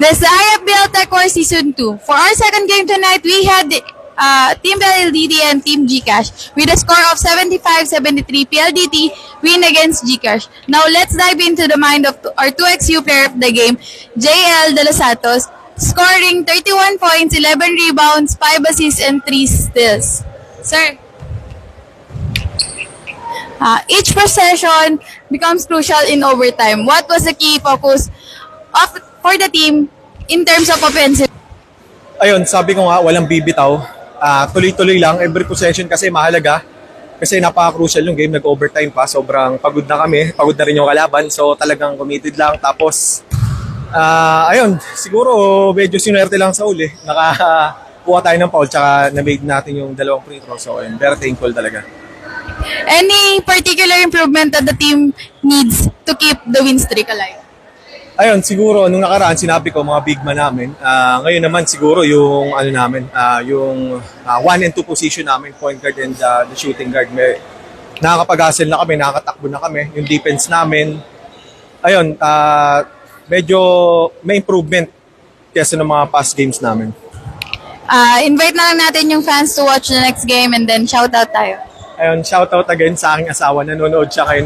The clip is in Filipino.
This is IFBL Tech War Season 2. For our second game tonight, we had Team PLDT and Team Gcash with a score of 75-73. PLDT win against Gcash. Now let's dive into the mind of our 2XU player of the game, JL De Los Santos, scoring 31 points, 11 rebounds, 5 assists, and 3 steals. Sir? Each possession becomes crucial in overtime. What was the key focus for the team in terms of offensive? Ayun, sabi ko nga, walang bibitaw. Tuloy-tuloy lang. Every possession kasi mahalaga. Kasi napaka-crucial yung game. Nag-overtime pa. Sobrang pagod na kami. Pagod na rin yung kalaban. So talagang committed lang. Tapos, ayun, siguro medyo sinwerte lang sa uli. Nakakuha tayo ng foul tsaka na-made natin yung dalawang free throw. So, ayun, very thankful talaga. Any particular improvement that the team needs to keep the win streak alive? Ayun, siguro nung nakaraan sinabi ko mga big man namin. Ngayon naman siguro yung ano namin, yung 1 and 2 position namin, point guard and the shooting guard. Nakakapag-hustle na kami, nakakatakbo na kami. Yung defense namin, ayun, medyo may improvement kaysa ng mga past games namin. Invite na lang natin yung fans to watch the next game and then shoutout tayo. Ayun, shoutout again sa aking asawa. Nanonood siya kayo.